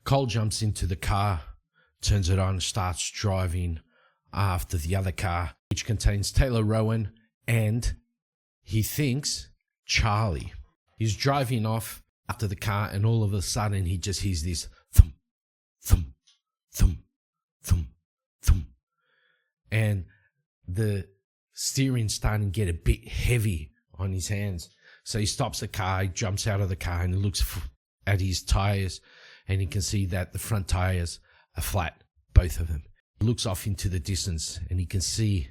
Cole jumps into the car, turns it on, starts driving after the other car, which contains Taylor Rowan and he thinks Charlie. He's driving off after the car, and all of a sudden he just hears this thump, thump, thump, thump, thump. And the steering's starting to get a bit heavy on his hands. So he stops the car, he jumps out of the car, and he looks at his tires, and he can see that the front tires are flat, both of them. He looks off into the distance, and he can see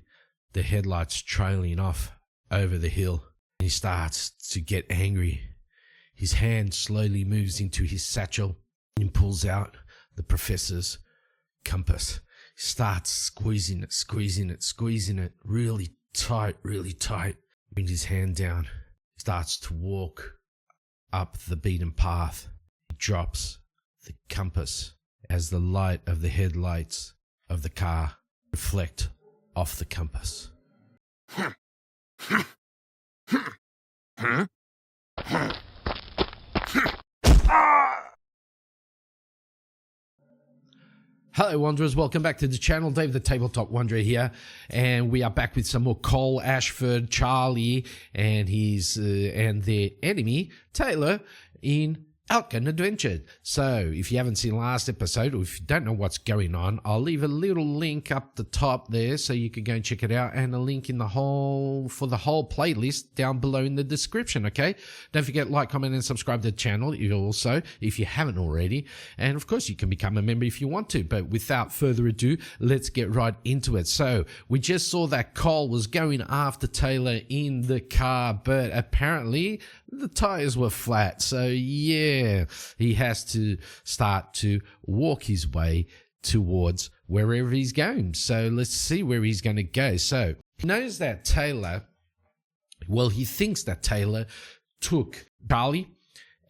the headlights trailing off over the hill. He starts to get angry. His hand slowly moves into his satchel and pulls out the professor's compass. He starts squeezing it really tight. Brings his hand down. He starts to walk up the beaten path. He drops the compass as the light of the headlights of the car reflect off the compass. Hello Wanderers, welcome back to the channel. Dave the Tabletop Wanderer here, and we are back with some more Cole, Ashford, Charlie, and his and their enemy Taylor in Outgunned Adventure. So if you haven't seen last episode, or if you don't know what's going on, I'll leave a little link up the top there so you can go and check it out, and a link in the whole playlist down below in the description. Okay, don't forget, like, comment and subscribe to the channel also if you haven't already, and of course you can become a member if you want to. But without further ado, let's get right into it. So we just saw that Cole was going after Taylor in the car, but apparently the tires were flat. So yeah, he has to start to walk his way towards wherever he's going. So let's see where he's going to go. So he knows that Taylor, well, he thinks that Taylor took Charlie,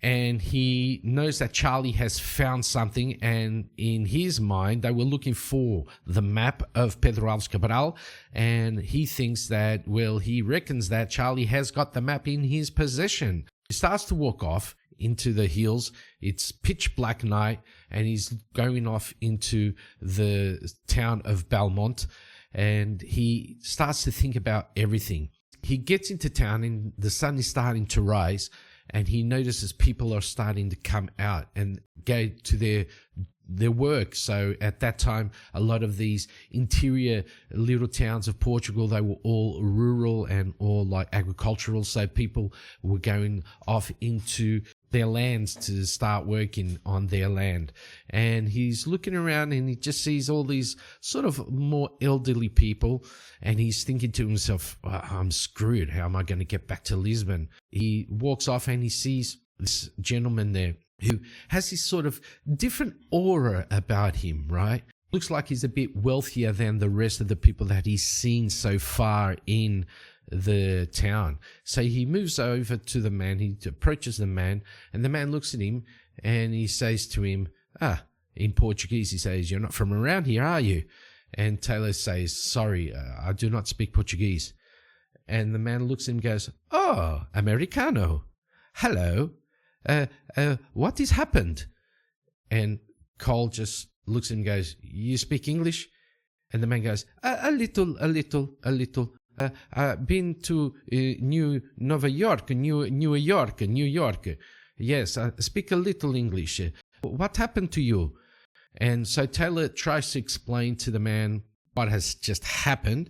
and he knows that Charlie has found something, and in his mind they were looking for the map of Pedro Alves Cabral, and he thinks that, well, he reckons that Charlie has got the map in his possession. He starts to walk off into the hills. It's pitch black night, and he's going off into the town of Belmont, and he starts to think about everything. He gets into town, and the sun is starting to rise, and he notices people are starting to come out and go to their work. So at that time, a lot of these interior little towns of Portugal, they were all rural and all like agricultural. So people were going off into their lands to start working on their land. And he's looking around, and he just sees all these sort of more elderly people, and he's thinking to himself, I'm screwed. How am I going to get back to Lisbon? He walks off, and he sees this gentleman there who has this sort of different aura about him, right? Looks like he's a bit wealthier than the rest of the people that he's seen so far in the town. So he moves over to the man, he approaches the man, and the man looks at him, and he says to him, in Portuguese, he says, "You're not from around here, are you?" And Taylor says, "Sorry, I do not speak Portuguese." And the man looks at him and goes, "Oh, Americano. Hello. What has happened?" And Cole just looks at him and goes, "You speak English?" And the man goes, a little. Been to New York. Yes, I speak a little English. What happened to you? And so Taylor tries to explain to the man what has just happened,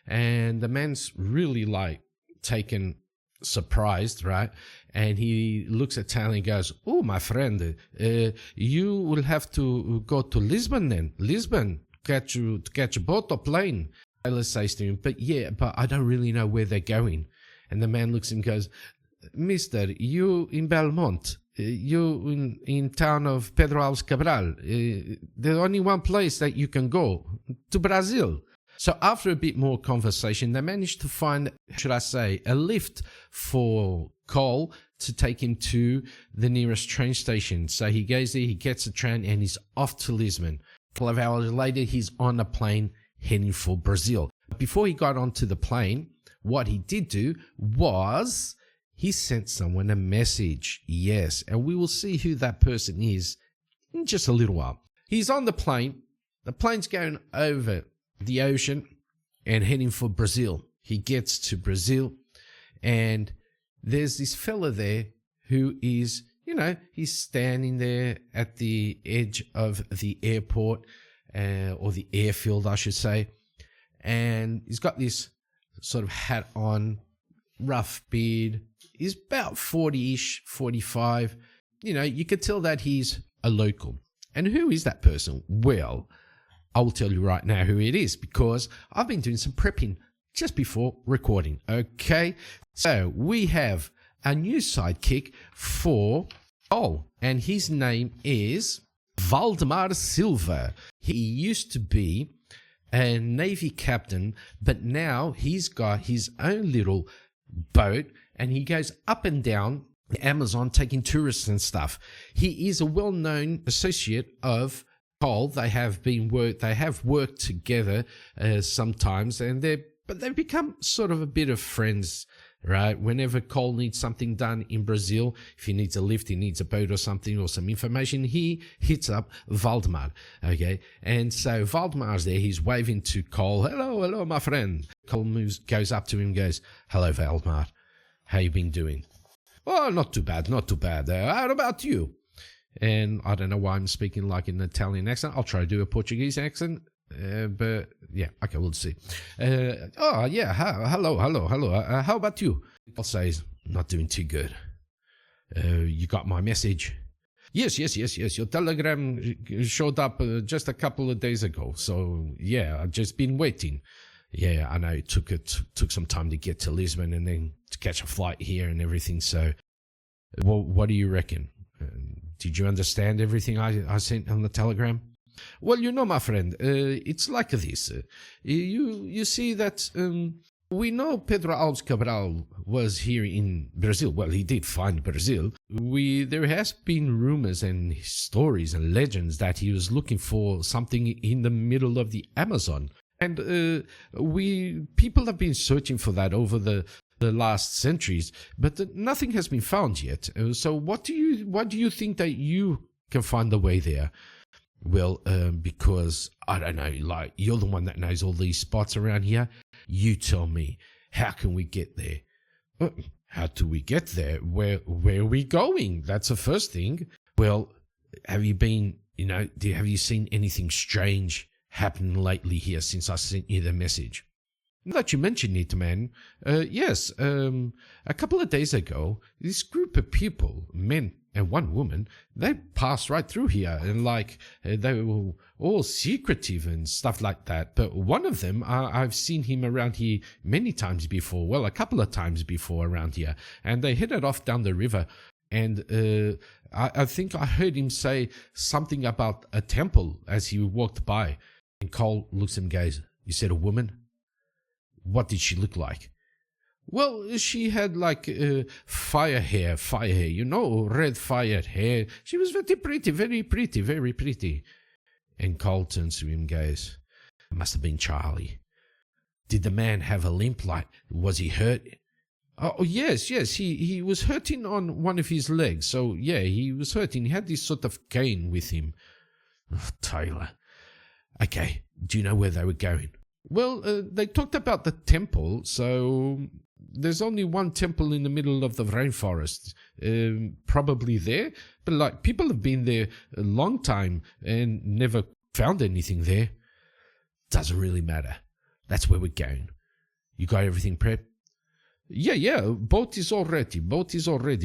and the man's really like taken surprised, right? And he looks at Taylor and goes, "Oh, my friend, you will have to go to Lisbon then. Lisbon, catch a boat or plane." Taylor says to him, but I don't really know where they're going. And the man looks at him and goes, "Mister, you in Belmont, you in town of Pedro Alves Cabral, there's only one place that you can go, to Brazil." So after a bit more conversation, they managed to find, should I say, a lift for Cole to take him to the nearest train station. So he goes there, he gets a train, and he's off to Lisbon. A couple of hours later, he's on a plane heading for Brazil. Before he got onto the plane, what he did do was he sent someone a message. Yes, and we will see who that person is in just a little while. He's on the plane. The plane's going over the ocean and heading for Brazil. He gets to Brazil, and there's this fella there who is, he's standing there at the edge of the airport, or the airfield, I should say, and he's got this sort of hat on, rough beard. He's about 40-ish, 45. You could tell that he's a local. And who is that person? Well, I will tell you right now who it is, because I've been doing some prepping just before recording. Okay, so we have a new sidekick for and his name is Valdemar Silva. He used to be a Navy captain, but now he's got his own little boat, and he goes up and down the Amazon taking tourists and stuff. He is a well-known associate of Cole. They have worked together sometimes, and they've become sort of a bit of friends, right? Whenever Cole needs something done in Brazil, if he needs a lift, he needs a boat or something, or some information, he hits up Valdemar, okay? And so Valdemar's there, he's waving to Cole, hello, my friend. Cole goes up to him and goes, hello, Valdemar, how you been doing? Oh, not too bad. How about you? And I don't know why I'm speaking like an Italian accent. I'll try to do a Portuguese accent. But yeah, okay, we'll see. Hello. How about you? I'll say, not doing too good. You got my message? Yes. Your telegram showed up just a couple of days ago. So yeah, I've just been waiting. Yeah, I know it took some time to get to Lisbon and then to catch a flight here and everything. So, what do you reckon? Did you understand everything I sent on the telegram? Well, my friend, it's like this. You see that we know Pedro Alves Cabral was here in Brazil. Well, he did find Brazil. There has been rumors and stories and legends that he was looking for something in the middle of the Amazon. And people have been searching for that over the last centuries, but nothing has been found yet. So what do you think that you can find the way there? Well, because I don't know, like you're the one that knows all these spots around here. You tell me, how can we get there? How do we get there? Where are we going? That's the first thing. Well, have you been, have you seen anything strange happening lately here since I sent you the message? Now that you mentioned it, man, yes, a couple of days ago, this group of people, men and one woman, they passed right through here, and they were all secretive and stuff like that. But one of them, I've seen him around here many times before, well, a couple of times before around here, and they headed off down the river. And I think I heard him say something about a temple as he walked by. And Cole looks at him and goes, you said a woman? What did she look like? Well, she had fire hair, red fired hair. She was very pretty. And Cole turns to him and goes, it must have been Charlie. Did the man have a limp? Was he hurt? Oh, yes, he was hurting on one of his legs. So, yeah, he was hurting. He had this sort of cane with him. Oh, Taylor. Okay, do you know where they were going? Well, they talked about the temple, so there's only one temple in the middle of the rainforest. Probably there, but people have been there a long time and never found anything there. Doesn't really matter. That's where we're going. You got everything prepped? Yeah, boat is all ready.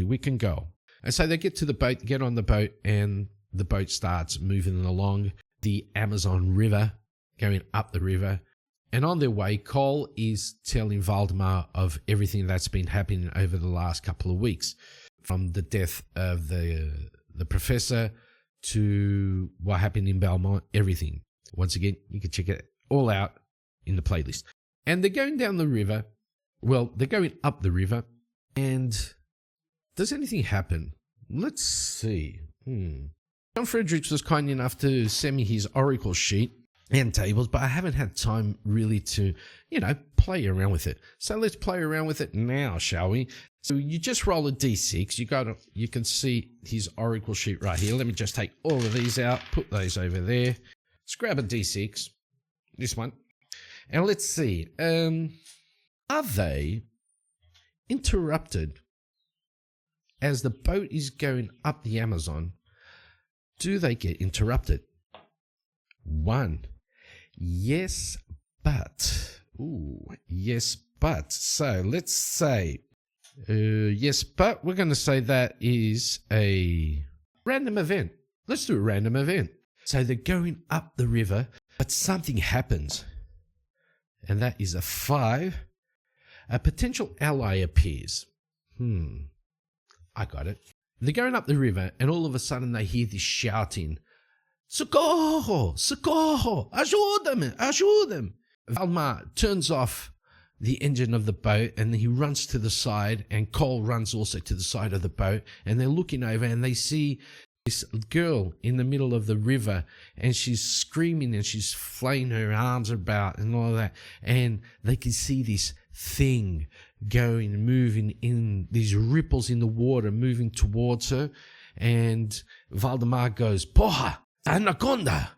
We can go. And so they get to the boat, get on the boat, and the boat starts moving along the Amazon River, going up the river. And on their way, Cole is telling Valdemar of everything that's been happening over the last couple of weeks, from the death of the professor to what happened in Belmont, everything. Once again, you can check it all out in the playlist. And they're going down the river. Well, they're going up the river. And does anything happen? Let's see. John Fredericks was kind enough to send me his Oracle sheet and tables, but I haven't had time really to, play around with it. So let's play around with it now, shall we? So you just roll a d6. You can see his oracle sheet right here. Let me just take all of these out, put those over there. Let's grab a d6, this one, and let's see. Are they interrupted as the boat is going up the Amazon? Do they get interrupted? 1. Yes, but. Ooh, yes, but. So let's say, yes, but we're going to say that is a random event. Let's do a random event. So they're going up the river, but something happens. And that is a 5. A potential ally appears. I got it. They're going up the river, and all of a sudden they hear this shouting. Socorro! Socorro! Ajuda-me! Ajuda-me! Valdemar turns off the engine of the boat, and he runs to the side, and Cole runs also to the side of the boat, and they're looking over, and they see this girl in the middle of the river, and she's screaming, and she's flaying her arms about, and all that, and they can see this thing going, moving in these ripples in the water, moving towards her, and Valdemar goes, Porra! Anaconda!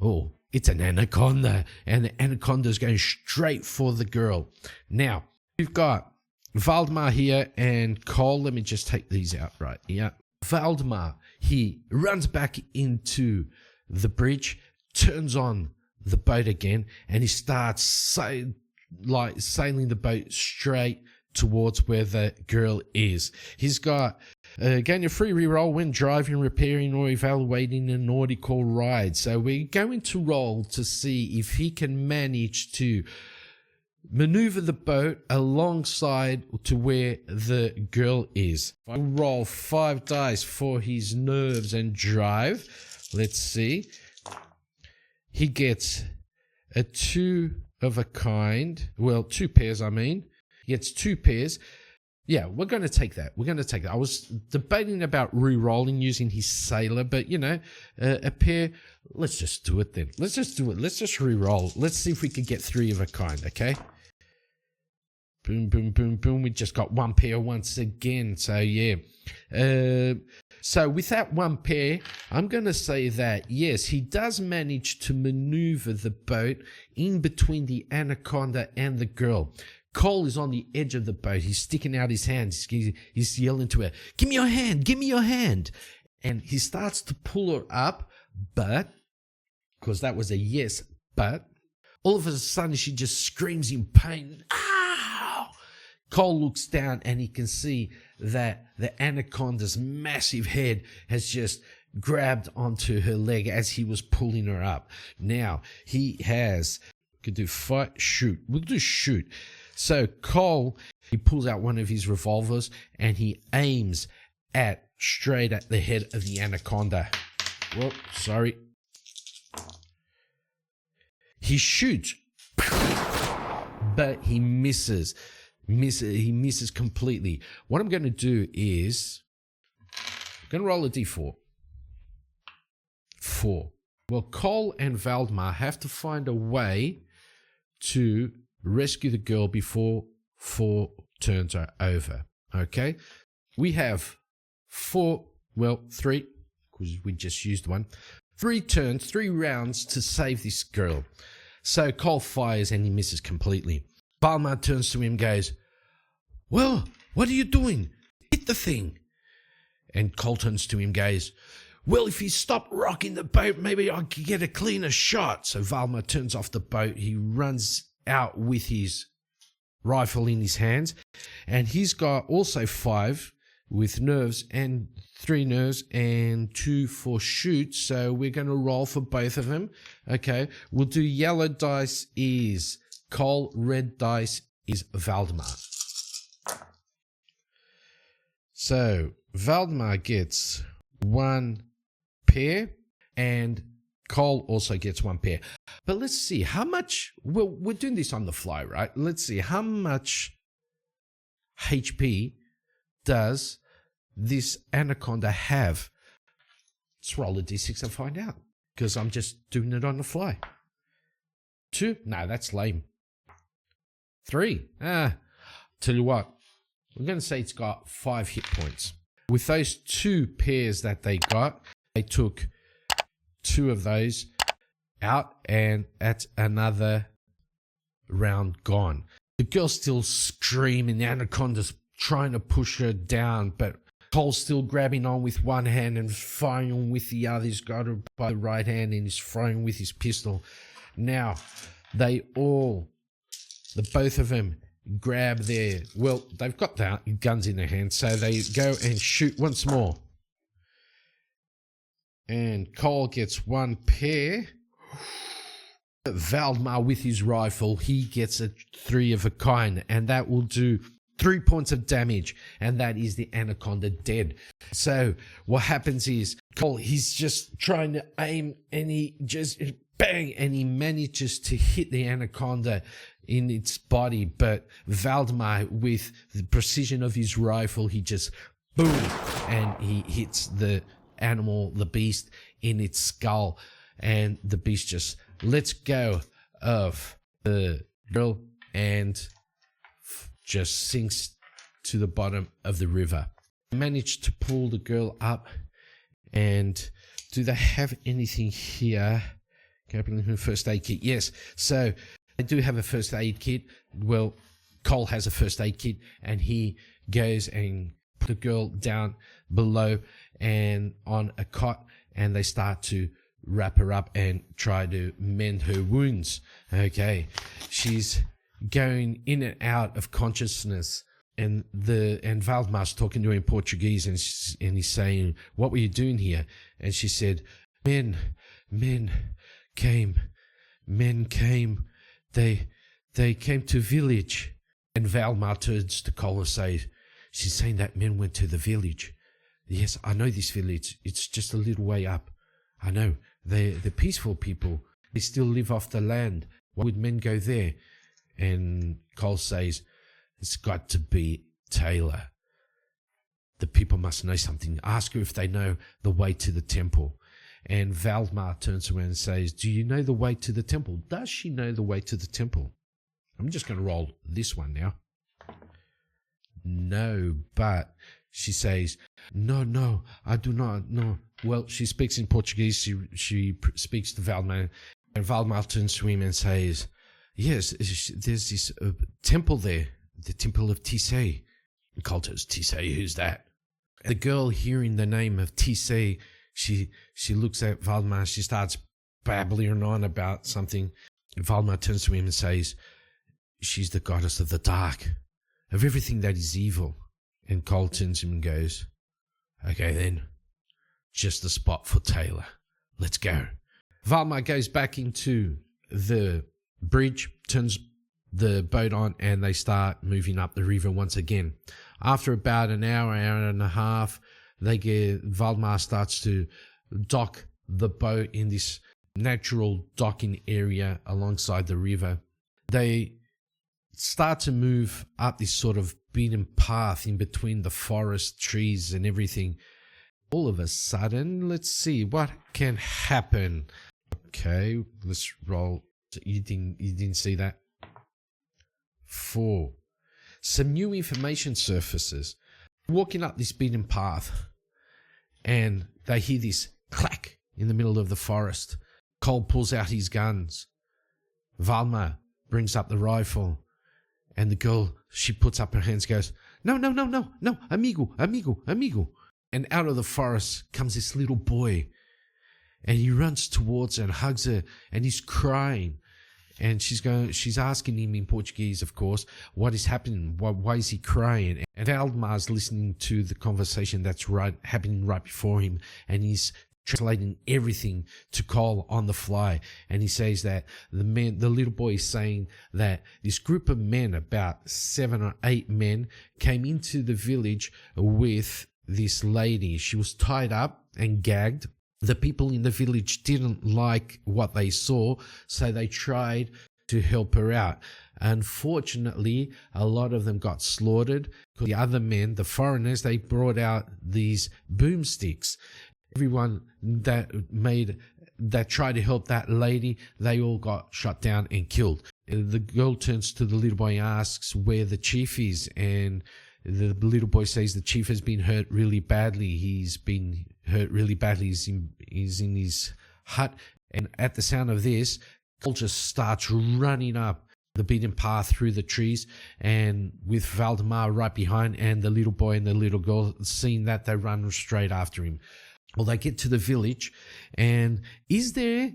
Oh, it's an anaconda, and the anaconda's going straight for the girl. Now, we've got Valdemar here and Cole. Let me just take these out right here. Valdemar, he runs back into the bridge, turns on the boat again, and he starts sailing the boat straight towards where the girl is. He's got gain a free reroll when driving, repairing, or evaluating a nautical ride. So we're going to roll to see if he can manage to maneuver the boat alongside to where the girl is. I roll 5 dice for his nerves and drive. Let's see. He gets a 2 of a kind. Well, 2 pairs, I mean. He gets 2 pairs. Yeah, we're going to take that. We're going to take that. I was debating about re-rolling using his sailor, but, you know, a pair, let's just do it then. Let's just do it. Let's just re-roll. Let's see if we can get 3 of a kind, okay? Boom, boom, boom, boom. We just got 1 pair once again, so yeah. So with that 1 pair, I'm going to say that, yes, he does manage to maneuver the boat in between the anaconda and the girl. Cole is on the edge of the boat. He's sticking out his hands. He's yelling to her, give me your hand, give me your hand. And he starts to pull her up, but, because that was a yes, but, all of a sudden she just screams in pain. Ow! Cole looks down and he can see that the anaconda's massive head has just grabbed onto her leg as he was pulling her up. Now, he has, could do fight, shoot. We'll do shoot. So Cole, he pulls out one of his revolvers and he aims straight at the head of the anaconda. Whoa, sorry. He shoots, but he misses. He misses completely. What I'm going to do is, I'm going to roll a d4. 4. Well, Cole and Valdemar have to find a way to rescue the girl before 4 turns are over. Okay? We have 3, because we just used 1. 3 turns, 3 rounds to save this girl. So Cole fires and he misses completely. Valdemar turns to him and goes, well, what are you doing? Hit the thing. And Cole turns to him and goes, well, if you stop rocking the boat, maybe I could get a cleaner shot. So Valdemar turns off the boat. He runs out with his rifle in his hands, and he's got also 5 with nerves and 3 nerves and 2 for shoot. So we're going to roll for both of them. Okay, we'll do yellow dice is Cole, red dice is Valdemar. So Valdemar gets 1 pair and Cole also gets 1 pair. But let's see how much, well, we're doing this on the fly, right? Let's see how much HP does this anaconda have. Let's roll a d6 and find out, because I'm just doing it on the fly. 2? No, that's lame. 3. Tell you what, I'm going to say it's got 5 hit points. With those 2 pairs that they got, they took 2 of those out, and that's another round gone. The girl's still screaming. The anaconda's trying to push her down, but Cole's still grabbing on with one hand and firing with the other. He's got her by the right hand and he's firing with his pistol. Now, the both of them grab they've got their guns in their hands, so they go and shoot once more. And Cole gets 1 pair. Valdemar with his rifle, he gets a 3 of a kind, and that will do 3 points of damage, and that is the anaconda dead. So what happens is Cole, he's just trying to aim, and he just bang, and he manages to hit the anaconda in its body, but Valdemar, with the precision of his rifle, he just boom, and he hits the animal, the beast, in its skull, and the beast just lets go of the girl and just sinks to the bottom of the river. I managed to pull the girl up, and do they have anything here? Capital first aid kit. Yes, so I do have a first aid kit. Well, Cole has a first aid kit, and he goes and puts the girl down below and on a cot, and they start to wrap her up and try to mend her wounds. Okay, she's going in and out of consciousness, and Valdemar's talking to her in Portuguese, and he's saying, "What were you doing here?" And she said, Men came. They came to village." And Valdemar turns to Cole and says, "She's saying that men went to the village." "Yes, I know this village. It's just a little way up. I know. They're peaceful people. They still live off the land. Why would men go there?" And Cole says, "It's got to be Taylor. The people must know something. Ask her if they know the way to the temple." And Valdemar turns around and says, "Do you know the way to the temple?" Does she know the way to the temple? I'm just going to roll this one now. No, but she says, No, I do not know. Well, she speaks in Portuguese. She speaks to Valdemar, and Valdemar turns to him and says, "Yes, there's this temple there, the temple of Tissé." Cole says, "Tissé, who's that?" The girl, hearing the name of Tissé, she looks at Valdemar. She starts babbling on about something. Valdemar turns to him and says, "She's the goddess of the dark, of everything that is evil." And Cole turns to him and goes, "Okay then, just the spot for Taylor. Let's go." Valdemar goes back into the bridge, turns the boat on, and they start moving up the river once again. After about an hour and a half, Valdemar starts to dock the boat in this natural docking area alongside the river. They start to move up this sort of beaten path in between the forest, trees, and everything. All of a sudden, let's see what can happen. Okay, let's roll. You didn't see that? 4. Some new information surfaces. Walking up this beaten path, and they hear this clack in the middle of the forest. Cole pulls out his guns. Valdemar brings up the rifle, and the girl, she puts up her hands, goes, No, amigo. And out of the forest comes this little boy, and he runs towards her and hugs her, and he's crying. And she's asking him in Portuguese, of course, what is happening? Why is he crying? And Valdemar's listening to the conversation that's happening right before him, and he's translating everything to Cole on the fly. And he says that the little boy is saying that this group of men, about 7 or 8 men, came into the village with this lady. She was tied up and gagged. The people in the village didn't like what they saw, so they tried to help her out. Unfortunately, a lot of them got slaughtered. The other men, the foreigners, they brought out these boomsticks. Everyone that tried to help that lady, they all got shot down and killed. the girl turns to the little boy and asks where the chief is, and the little boy says the chief has been hurt really badly. He's been hurt really badly. He's in his hut. And at the sound of this, Cole just starts running up the beaten path through the trees, and with Valdemar right behind, and the little boy and the little girl, seeing that, they run straight after him. Well, they get to the village, and is there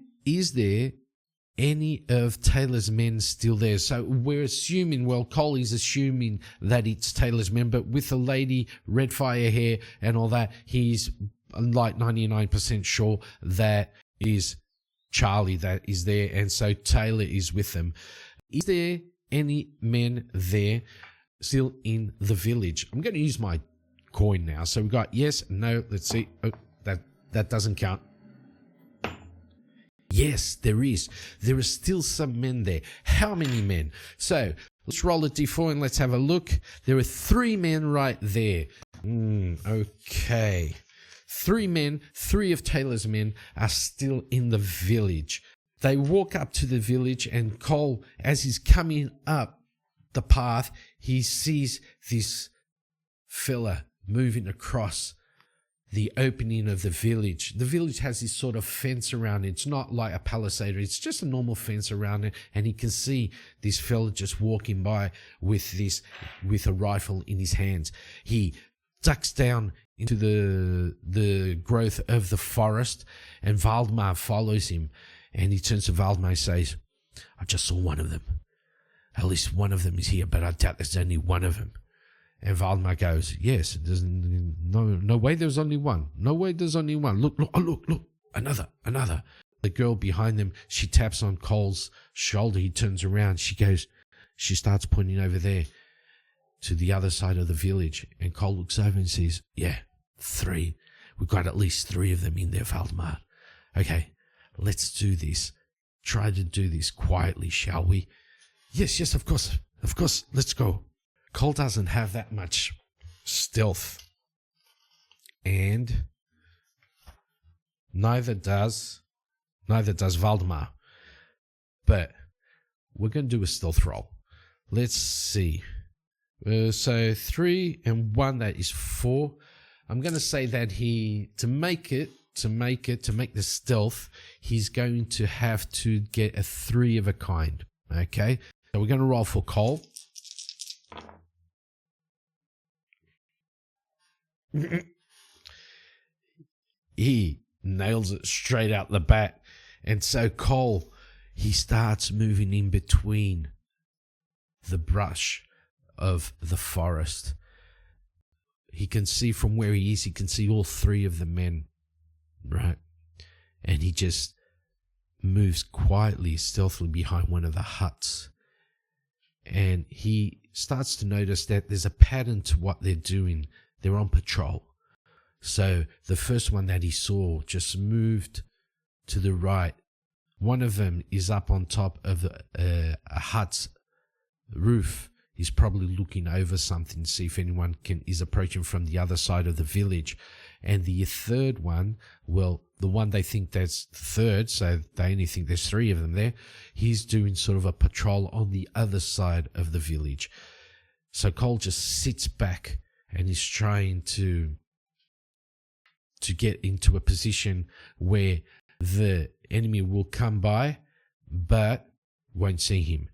any of Taylor's men still there? So we're assuming, well, Cole is assuming that it's Taylor's men, but with the lady, red fire hair and all that, he's like 99% sure that is Charlie that is there, and so Taylor is with them. Is there any men there still in the village? I'm going to use my coin now. So we've got yes, no, let's see. Oh, that doesn't count. Yes, there is. There are still some men there. How many men? So let's roll a d4 and let's have a look. There are 3 men right there. Okay. 3 men, 3 of Taylor's men are still in the village. They walk up to the village, and Cole, as he's coming up the path, he sees this fella moving across the opening of the village. The village has this sort of fence around it. It's not like a palisade. It's just a normal fence around it, and he can see this fella just walking by with a rifle in his hands. He ducks down into the growth of the forest, and Valdemar follows him. And he turns to Valdemar and says, I just saw one of them. At least one of them is here, but I doubt there's only one of them. And Valdemar goes, yes, there's no way there's only one. No way there's only one. Look, another. The girl behind them, she taps on Cole's shoulder. He turns around. She starts pointing over there to the other side of the village. And Cole looks over and says, yeah, 3. We've got at least 3 of them in there, Valdemar. Okay. Let's do this. Try to do this quietly, shall we? Yes, of course. Let's go. Cole doesn't have that much stealth. And neither does Valdemar. But we're going to do a stealth roll. Let's see. So 3 and 1, that is 4. I'm going to say that to make the stealth, he's going to have to get a 3 of a kind. Okay, so we're going to roll for Cole. He nails it straight out the bat, and so Cole, he starts moving in between the brush of the forest. He can see from where he is. He can see all 3 of the men. Right, and he just moves quietly, stealthily behind one of the huts, and he starts to notice that there's a pattern to what they're doing. They're on patrol. So the first one that he saw just moved to the right. One of them is up on top of a hut's roof. He's probably looking over something to see if anyone is approaching from the other side of the village. And the third one, well, the one they think that's third, so they only think there's 3 of them there, he's doing sort of a patrol on the other side of the village. So Cole just sits back and is trying to get into a position where the enemy will come by but won't see him.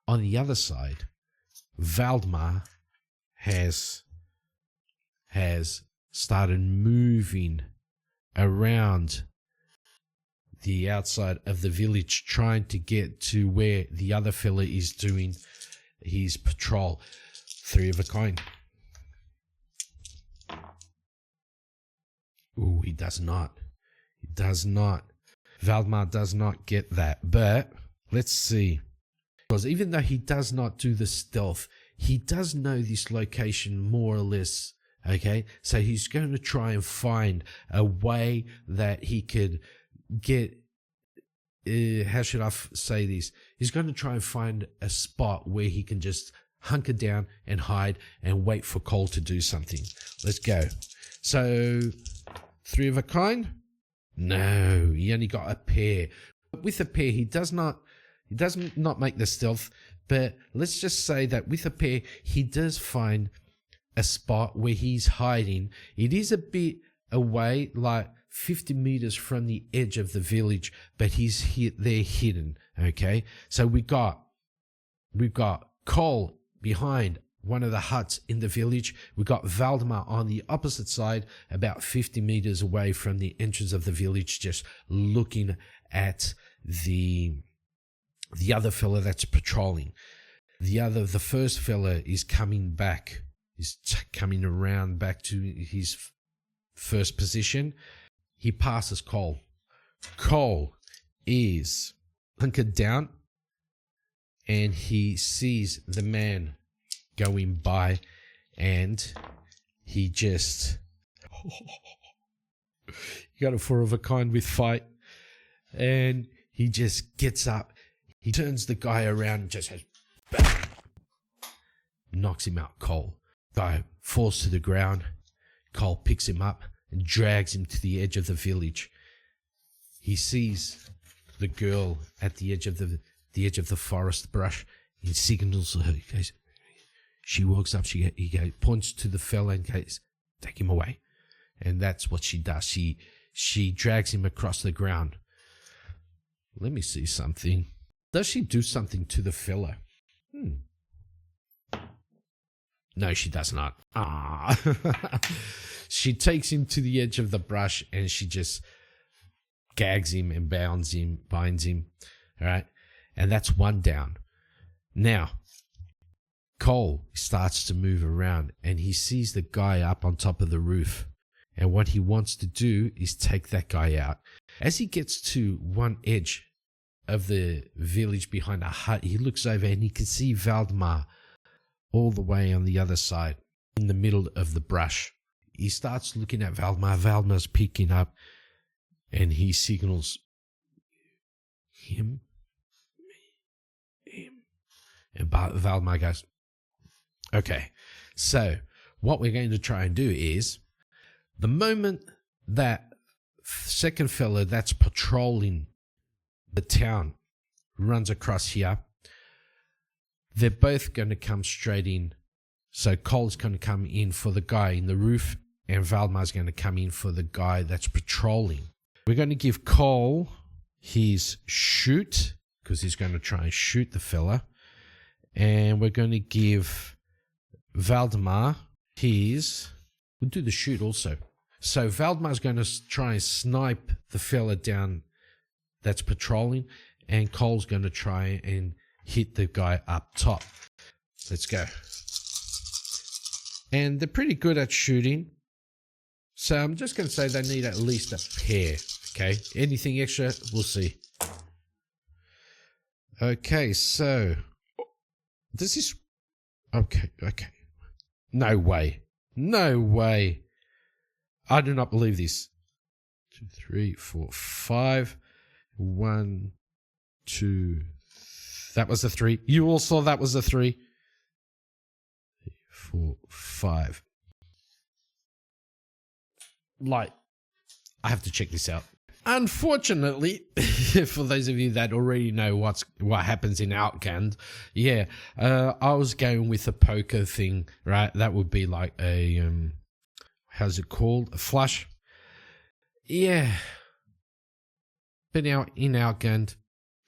On the other side, Valdemar has started moving around the outside of the village, trying to get to where the other fella is doing his patrol. 3 of a kind. Ooh, he does not. Valdemar does not get that. But let's see. Because even though he does not do the stealth, he does know this location more or less. Okay, so he's going to try and find a way that he could get, how should I say this? He's going to try and find a spot where he can just hunker down and hide and wait for Cole to do something. Let's go. So, 3 of a kind? No, he only got a pair. With a pair, he does not He does not make the stealth, but let's just say that with a pair, he does find a spot where he's hiding. It is a bit away, like 50 meters from the edge of the village, but he's there hidden. Okay, so we've got Cole behind one of the huts in the village. We've got Valdemar on the opposite side, about 50 meters away from the entrance of the village, just looking at the other fella that's patrolling. The first fella is coming back. He's coming around back to his first position. He passes Cole. Cole is hunkered down, and he sees the man going by, and he just he got a 4 of a kind with fight, and he just gets up. He turns the guy around and just has bang, knocks him out. Cole. Guy falls to the ground. Cole picks him up and drags him to the edge of the village. He sees the girl at the edge of the forest brush. He signals her. He goes, she walks up. He points to the fella and goes, "Take him away." And that's what she does. She drags him across the ground. Let me see something. Does she do something to the fella? No, she does not. She takes him to the edge of the brush, and she just gags him and binds him. All right. And that's one down. Now, Cole starts to move around, and he sees the guy up on top of the roof. And what he wants to do is take that guy out. As he gets to one edge of the village behind a hut, he looks over and he can see Valdemar all the way on the other side, in the middle of the brush. He starts looking at Valdemar. Valdemar's picking up, and he signals him, him. And Valdemar goes, "Okay, so what we're going to try and do is, the moment that second fella that's patrolling the town runs across here, they're both going to come straight in. So Cole's going to come in for the guy in the roof, and Valdemar's going to come in for the guy that's patrolling. We're going to give Cole his shoot, because he's going to try and shoot the fella. And we're going to give Valdemar his... We'll do the shoot also. So Valdemar's going to try and snipe the fella down that's patrolling, and Cole's going to try and hit the guy up top. Let's go. And they're pretty good at shooting, so I'm just going to say they need at least a pair. Okay, anything extra, we'll see. Okay, so this is... Okay. No way. I do not believe this. 2, 3, 4, 5. 1, 2. That was a 3. You all saw that was a 3. 3, 4, 5. Like, I have to check this out. Unfortunately, for those of you that already know what happens in Outgunned, I was going with a poker thing, right? That would be like a how's it called? A flush. Yeah. But now in Outgunned,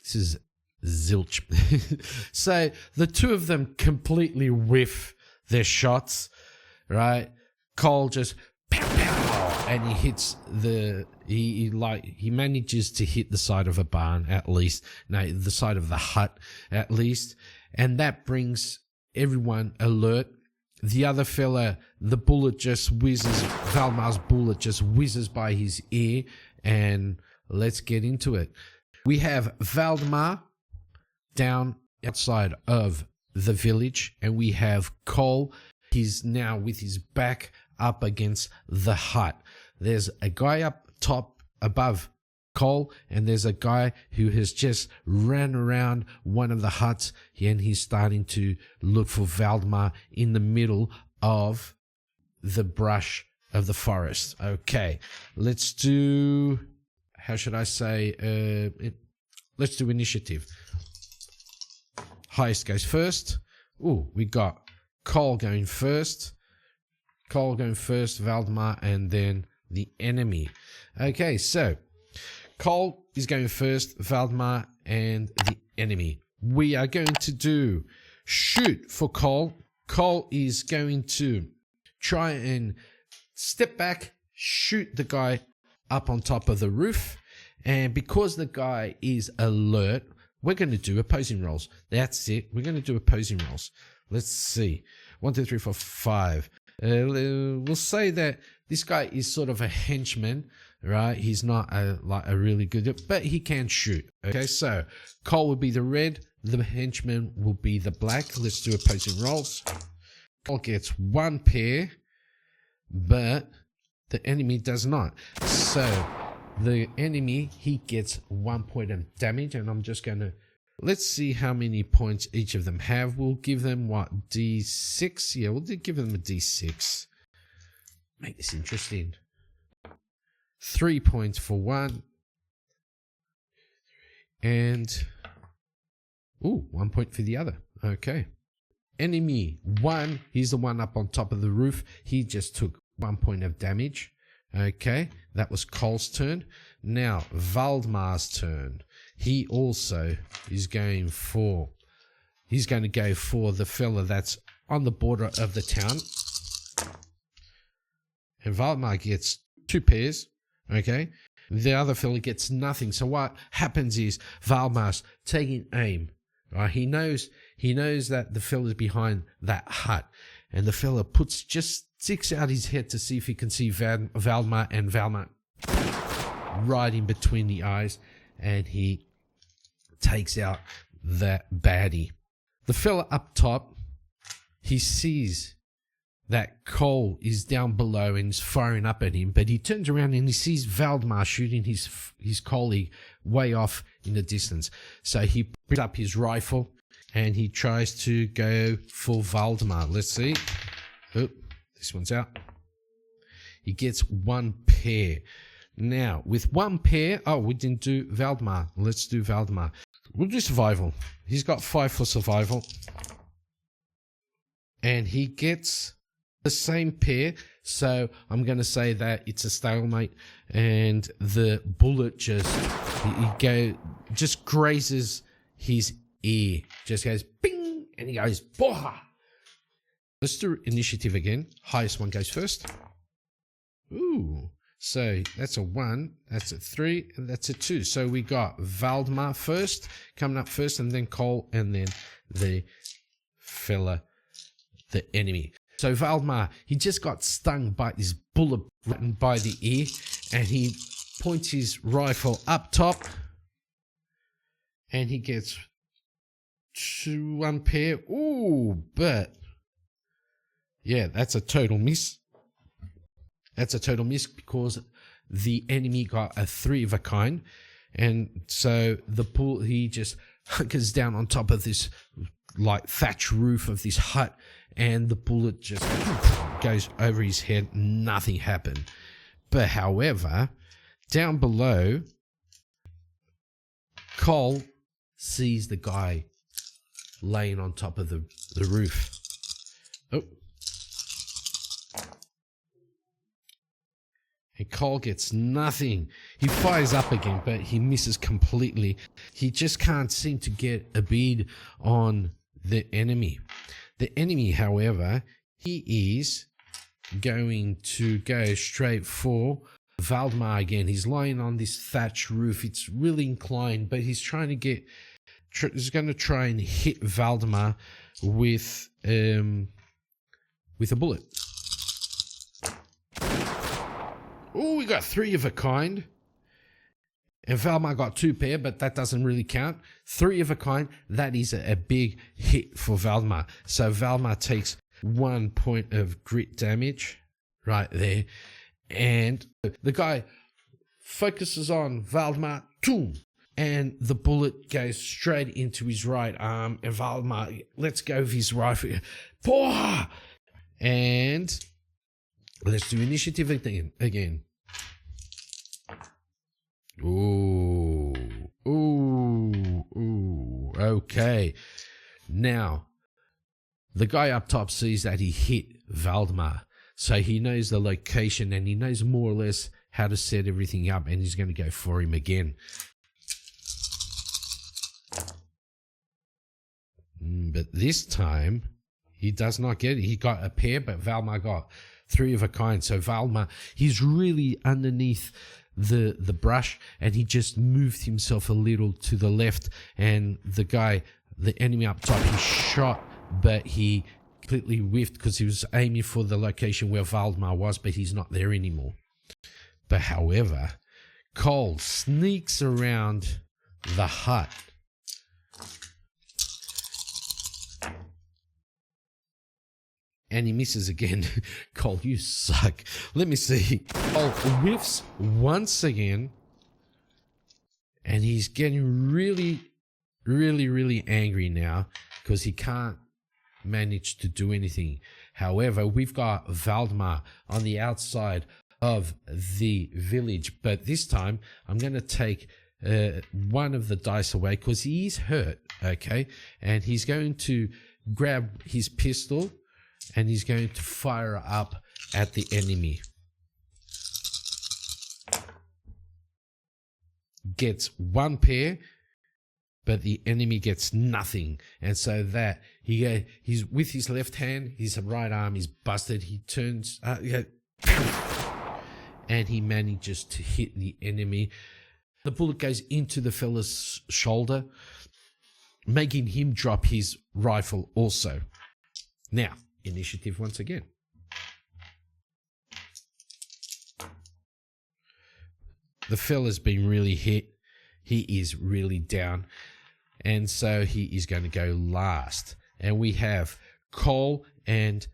this is zilch. So the two of them completely whiff their shots, right? Cole just pow pow, and he hits he manages to hit the side of a barn at least, no, the side of the hut at least, and that brings everyone alert. The other fella, the bullet just whizzes, Valdemar's bullet just whizzes by his ear, and let's get into it. We have Valdemar down outside of the village, and we have Cole. He's now with his back up against the hut. There's a guy up top above Cole, and there's a guy who has just ran around one of the huts, and he's starting to look for Valdemar in the middle of the brush of the forest. Okay, let's do... How should I say? Let's do initiative. Highest goes first. Ooh, we got Cole going first. Cole going first, Valdemar, and then the enemy. Okay, so Cole is going first, Valdemar, and the enemy. We are going to do shoot for Cole. Cole is going to try and step back, shoot the guy up on top of the roof. And because the guy is alert, we're going to do opposing rolls. That's it. We're going to do opposing rolls. Let's see. 1, 2, 3, 4, 5. We'll say that this guy is sort of a henchman, right? He's not like a really good, but he can shoot. Okay, so Cole will be the red. The henchman will be the black. Let's do opposing rolls. Cole gets 1 pair, but the enemy does not. So the enemy, he gets 1 point of damage, and I'm just going to, let's see how many points each of them have. We'll give them, what, D6? Yeah, we'll give them a D6. Make this interesting. 3 points for one. And, 1 point for the other. Okay. Enemy 1, he's the one up on top of the roof. He just took 1 point of damage. Okay, that was Cole's turn. Now, Valdemar's turn. He also is going for, he's going to go for the fella that's on the border of the town. And Valdemar gets 2 pairs, okay? The other fella gets nothing. So what happens is Valdemar's taking aim, right? He knows that the fella's behind that hut. And the fella just sticks out his head to see if he can see Valdemar, and Valdemar right in between the eyes, and he takes out that baddie. The fella up top, he sees that Cole is down below and is firing up at him, but he turns around and he sees Valdemar shooting his colleague way off in the distance. So he picks up his rifle and he tries to go for Valdemar. Let's see. Oh, this one's out. He gets 1 pair. Now, with 1 pair, we didn't do Valdemar. Let's do Valdemar. We'll do survival. He's got 5 for survival. And he gets the same pair. So I'm going to say that it's a stalemate. And the bullet just grazes his ear. Just goes bing. And he goes, boha. Let's do initiative again. Highest one goes first. Ooh. So that's a 1, that's a 3, and that's a 2. So we got Valdemar first, coming up first, and then Cole, and then the fella, the enemy. So Valdemar, he just got stung by this bullet right by the ear, and he points his rifle up top, and he gets 1 pair. Ooh, but yeah, that's a total miss. That's a total miss because the enemy got a 3 of a kind. And so the bull, he just hunkers down on top of this like thatch roof of this hut, and the bullet just goes over his head. Nothing happened. But however, down below, Cole sees the guy laying on top of the roof. Oh. And Cole gets nothing. He fires up again, but he misses completely. He just can't seem to get a bead on the enemy. The enemy, however, he is going to go straight for Valdemar again. He's lying on this thatch roof. It's really inclined, but he's trying to get... he's going to try and hit Valdemar with a bullet. Oh, we got 3 of a kind. And Valdemar got 2 pair, but that doesn't really count. 3 of a kind, that is a big hit for Valdemar. So Valdemar takes 1 point of grit damage right there. And the guy focuses on Valdemar, boom, and the bullet goes straight into his right arm. And Valdemar lets go of his rifle. Boah! And let's do initiative again. Ooh. Okay. Now, the guy up top sees that he hit Valdemar, so he knows the location and he knows more or less how to set everything up, and he's going to go for him again. But this time, he does not get it. He got a pair, but Valdemar got 3 of a kind. So Valdemar, he's really underneath the brush, and he just moved himself a little to the left, and the guy, the enemy up top, he shot, but he completely whiffed because he was aiming for the location where Valdemar was, but he's not there anymore. But however, Cole sneaks around the hut. And he misses again. Cole, you suck. Let me see. Cole whiffs once again. And he's getting really, really, really angry now because he can't manage to do anything. However, we've got Valdemar on the outside of the village. But this time, I'm going to take one of the dice away because he's hurt, okay? And he's going to grab his pistol and he's going to fire up at the enemy. Gets 1 pair, but the enemy gets nothing. And so that he's with his left hand, his right arm is busted. He turns and he manages to hit the enemy. The bullet goes into the fella's shoulder, making him drop his rifle also. Now, initiative once again. The fella's been really hit. He is really down. And so he is going to go last. And we have Cole and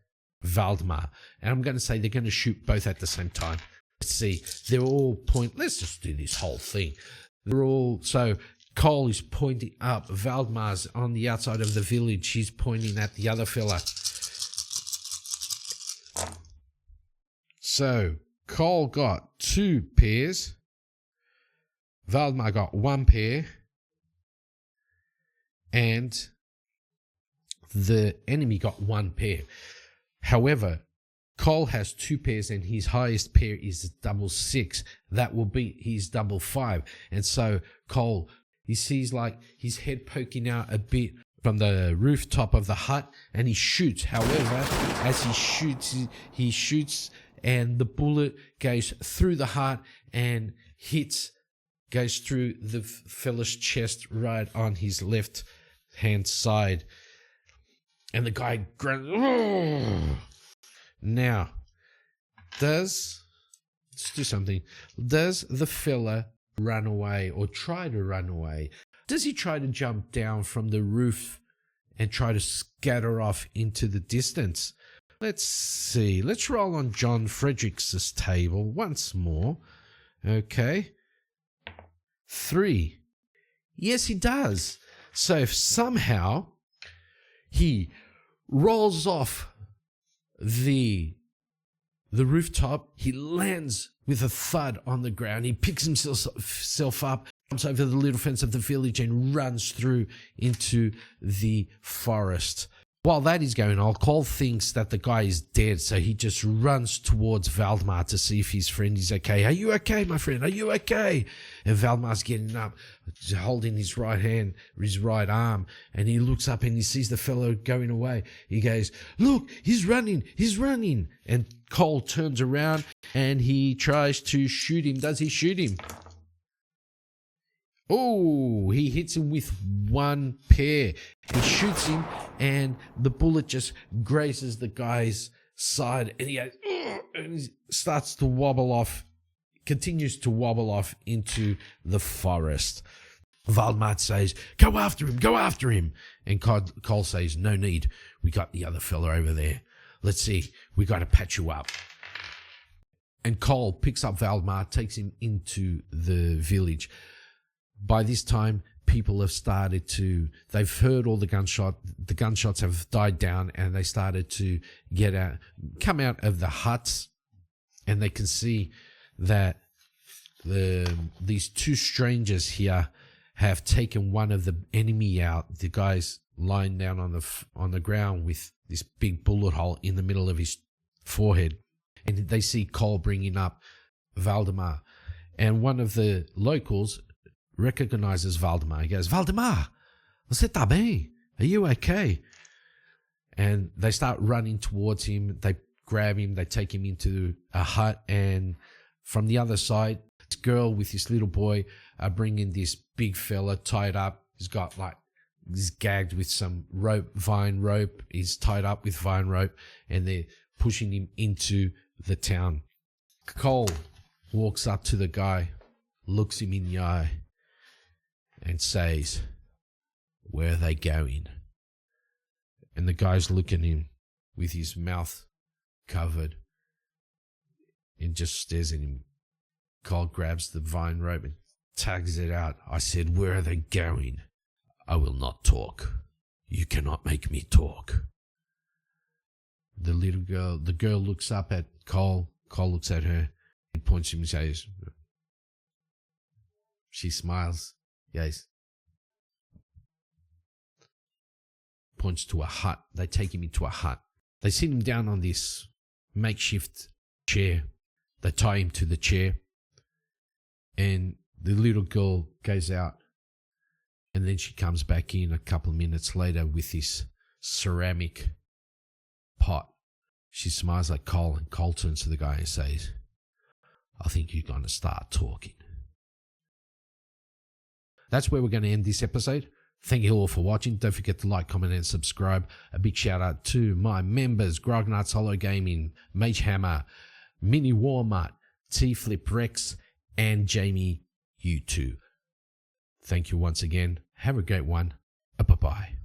Valdemar. And I'm going to say they're going to shoot both at the same time. Let's see. They're all let's just do this whole thing. So Cole is pointing up. Valdemar's on the outside of the village. He's pointing at the other fella. So Cole got 2 pairs. Valdemar got 1 pair. And the enemy got 1 pair. However, Cole has 2 pairs and his highest pair is double 6. That will beat his double 5. And so Cole, he sees like his head poking out a bit from the rooftop of the hut and he shoots. However, as he shoots and the bullet goes through the hut and goes through the fella's chest right on his left hand side. And the guy grunts. Oh! Now, let's do something. Does the fella run away or try to run away? Does he try to jump down from the roof and try to scatter off into the distance? Let's see. Let's roll on John Frederick's table once more. Okay. 3. Yes, he does. So if somehow he rolls off the rooftop, he lands with a thud on the ground. He picks himself up, jumps over the little fence of the village and runs through into the forest. While that is going on, Cole thinks that the guy is dead, so he just runs towards Valdemar to see if his friend is okay. Are you okay, my friend? Are you okay? And Valdemar's getting up, holding his right hand, his right arm, and he looks up and he sees the fellow going away. He goes, "Look, he's running. And Cole turns around and he tries to shoot him. Does he shoot him? Oh, he hits him with 1 pair. He shoots him and the bullet just grazes the guy's side and he goes, and he starts to wobble off, continues to wobble off into the forest. Valdemar says, go after him. And Cole says, no need. We got the other fella over there. Let's see. We got to patch you up. And Cole picks up Valdemar, takes him into the village. By this time, people have they've heard all the gunshots have died down and they started to come out of the huts, and they can see that these 2 strangers here have taken one of the enemy out. The guys, lying down on the ground with this big bullet hole in the middle of his forehead. And they see Cole bringing up Valdemar. And one of the locals recognizes Valdemar. He goes, Valdemar, você tá bem? Are you okay? And they start running towards him. They grab him. They take him into a hut. And from the other side, this girl with this little boy are bringing this big fella tied up. He's gagged with some rope, vine rope. He's tied up with vine rope. And they're pushing him into the town. Cole walks up to the guy, looks him in the eye, and says, where are they going? And the guy's looking at him with his mouth covered and just stares at him. Cole grabs the vine rope and tugs it out. I said, where are they going? I will not talk. You cannot make me talk. The girl looks up at Cole. Cole looks at her. He points to him and says, she smiles. Yes. Points to a hut. They take him into a hut. They sit him down on this makeshift chair. They tie him to the chair. And the little girl goes out. And then she comes back in a couple of minutes later with this ceramic pot. She smiles at Cole, and Cole turns to the guy and says, I think you're going to start talking. That's where we're going to end this episode. Thank you all for watching. Don't forget to like, comment, and subscribe. A big shout out to my members, Grognard's Hollow Gaming, Mage Hammer, Mini Walmart, T-Flip Rex, and Jamie U2. Thank you once again. Have a great one. Bye-bye.